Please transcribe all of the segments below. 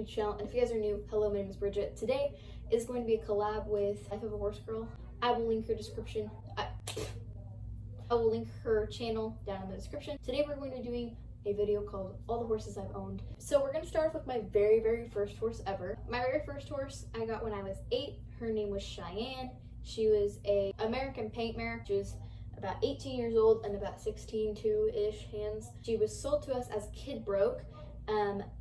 YouTube channel, and if you guys are new, hello, my name is Bridgette. Today is going to be a collab with Life of a Horse Girl. I will link her description. I will link her channel down in the description. Today we're going to be doing a video called All the Horses I've Owned. So we're going to start off with my very first horse ever. My very first horse I got when I was 8. Her name was Cheyenne. She was a American paint mare. She was about 18 years old and about 16-ish hands. She was sold to us as kid broke.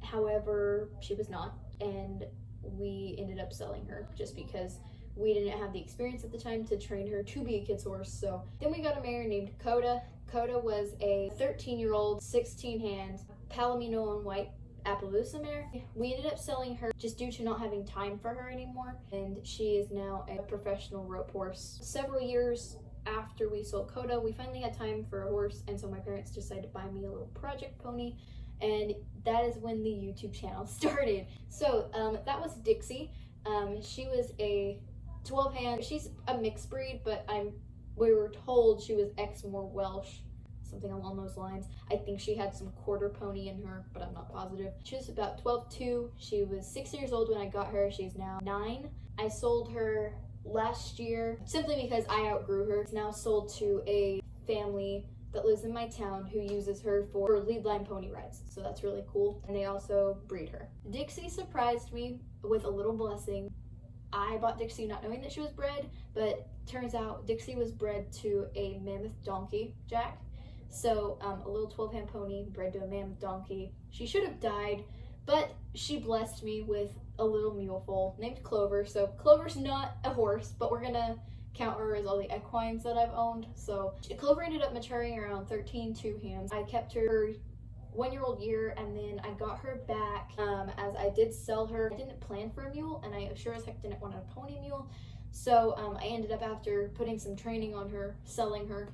However, she was not, and we ended up selling her just because we didn't have the experience at the time to train her to be a kid's horse. So then we got a mare named Coda. Coda was a 13-year-old, 16 hands, Palomino and white Appaloosa mare. We ended up selling her just due to not having time for her anymore, and she is now a professional rope horse. Several years after we sold Coda, we finally had time for a horse, and so my parents decided to buy me a little project pony, and that is when the YouTube channel started. So that was Dixie. She was a 12 hand. She's a mixed breed, but we were told she was Exmoor Welsh, something along those lines. I think she had some quarter pony in her, but I'm not positive. She was about 12'2". She was 6 years old when I got her. She's now 9. I sold her last year simply because I outgrew her. It's now sold to a family that lives in my town who uses her for lead line pony rides, so that's really cool, and they also breed her. Dixie surprised me with a little blessing. I bought Dixie not knowing that she was bred, but turns out Dixie was bred to a mammoth donkey jack. So a little 12-hand pony bred to a mammoth donkey. She should have died, but she blessed me with a little mule foal named Clover. So Clover's not a horse, but we're gonna count her as all the equines that I've owned. So Clover ended up maturing around 13 hands. I kept her 1-year-old year, and then I got her back as I did sell her. I didn't plan for a mule, and I sure as heck didn't want a pony mule. So I ended up, after putting some training on her, selling her.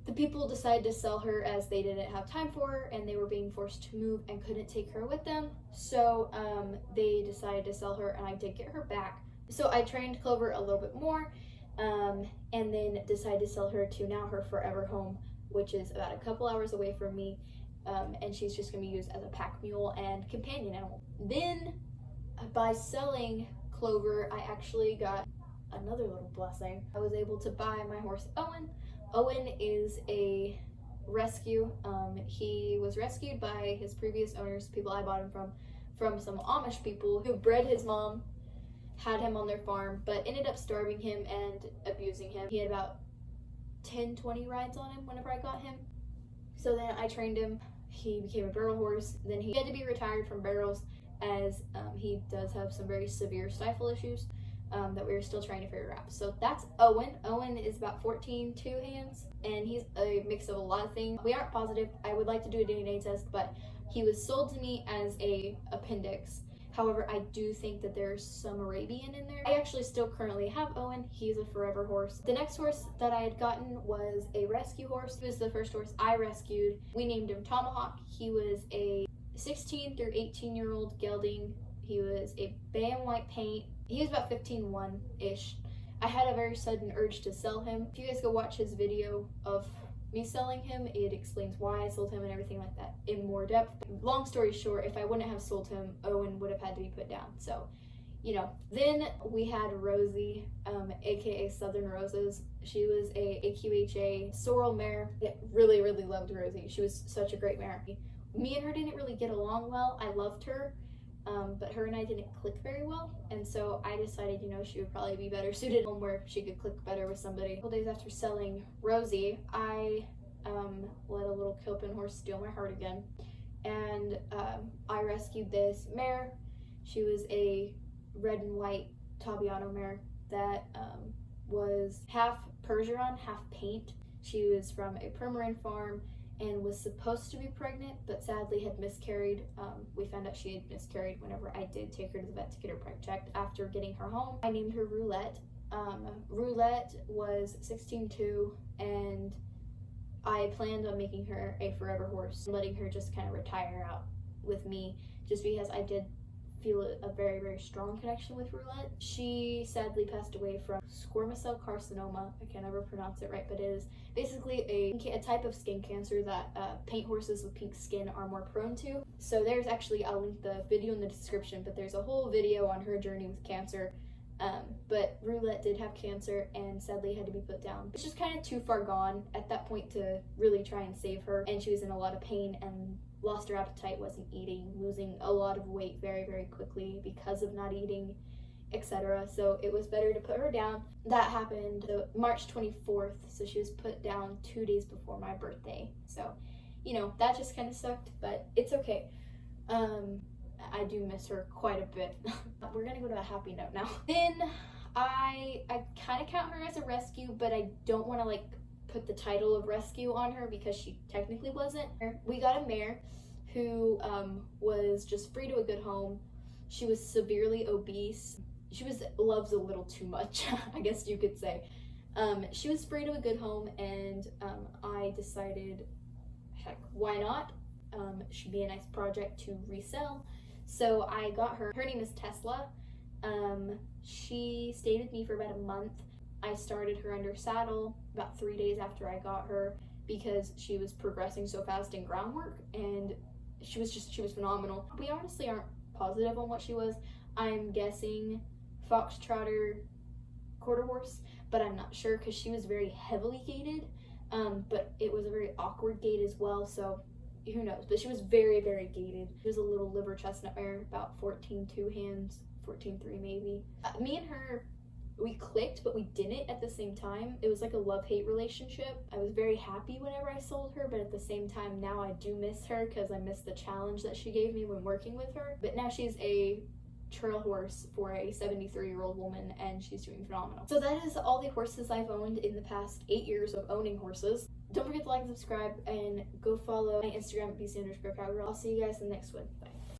The people decided to sell her as they didn't have time for her, and they were being forced to move and couldn't take her with them. So they decided to sell her, and I did get her back. So I trained Clover a little bit more, and then decided to sell her to now her forever home, which is about a couple hours away from me, and she's just going to be used as a pack mule and companion animal. Then by selling Clover, I actually got another little blessing. I was able to buy my horse Owen. Owen is a rescue. He was rescued by his previous owners, people I bought him from some Amish people who bred his mom, had him on their farm, but ended up starving him and abusing him. He had about 10-20 rides on him whenever I got him. So then I trained him. He became a barrel horse. Then he had to be retired from barrels as he does have some very severe stifle issues that we were still trying to figure out. So that's Owen. Owen is about 14 hands, and he's a mix of a lot of things. We aren't positive. I would like to do a DNA test, but he was sold to me as a appendix. However, I do think that there's some Arabian in there. I actually still currently have Owen. He's a forever horse. The next horse that I had gotten was a rescue horse. He was the first horse I rescued. We named him Tomahawk. He was a 16 through 18-year-old gelding. He was a bay and white paint. He was about 15-1-ish. I had a very sudden urge to sell him. If you guys go watch his video of me selling him, it explains why I sold him and everything like that in more depth. Long story short, if I wouldn't have sold him, Owen would have had to be put down. So, you know. Then we had Rosie, aka Southern Roses. She was a AQHA sorrel mare. I really loved Rosie. She was such a great mare. Me and her didn't really get along well. I loved her, but her and I didn't click very well, and so I decided, she would probably be better suited home where she could click better with somebody. A couple days after selling Rosie, I let a little Kilpin horse steal my heart again, and I rescued this mare. She was a red and white Tabiano mare that was half Percheron, half paint. She was from a Permarin farm and was supposed to be pregnant, but sadly had miscarried. We found out she had miscarried whenever I did take her to the vet to get her preg checked. After getting her home, I named her Roulette. Roulette was 16'2", and I planned on making her a forever horse, letting her just kind of retire out with me, just because I did feel a very, very strong connection with Roulette. She sadly passed away from squamous cell carcinoma. I can never pronounce it right, but it is basically a type of skin cancer that paint horses with pink skin are more prone to. So there's actually, I'll link the video in the description, but there's a whole video on her journey with cancer. But Roulette did have cancer and sadly had to be put down. It's just kind of too far gone at that point to really try and save her, and she was in a lot of pain and lost her appetite, wasn't eating, losing a lot of weight very, very quickly because of not eating, etc. So it was better to put her down. That happened March 24th, so she was put down 2 days before my birthday. So, you know, that just kind of sucked, but it's okay. I do miss her quite a bit. We're gonna go to a happy note now. Then I kind of count her as a rescue, but I don't want to like put the title of rescue on her because she technically wasn't. We got a mare who was just free to a good home. She was severely obese. She loves a little too much, I guess you could say. She was free to a good home, and I decided, heck, why not? She'd be a nice project to resell. So I got her. Her name is Tesla. She stayed with me for about a month. I started her under saddle about 3 days after I got her because she was progressing so fast in groundwork, and she was phenomenal. We honestly aren't positive on what she was. I'm guessing foxtrotter quarter horse, but I'm not sure because she was very heavily gaited, but it was a very awkward gait as well, so who knows. But she was very, very gaited. She was a little liver chestnut mare, about 14.2 hands, 14.3 maybe. Me and her, we clicked, but we didn't at the same time. It was like a love-hate relationship. I was very happy whenever I sold her, but at the same time now I do miss her because I miss the challenge that she gave me when working with her. But now she's a trail horse for a 73-year-old woman, and she's doing phenomenal. So that is all the horses I've owned in the past 8 years of owning horses. Don't forget to like and subscribe, and go follow my Instagram at bc_cowgirl. I'll see you guys in the next one. Bye.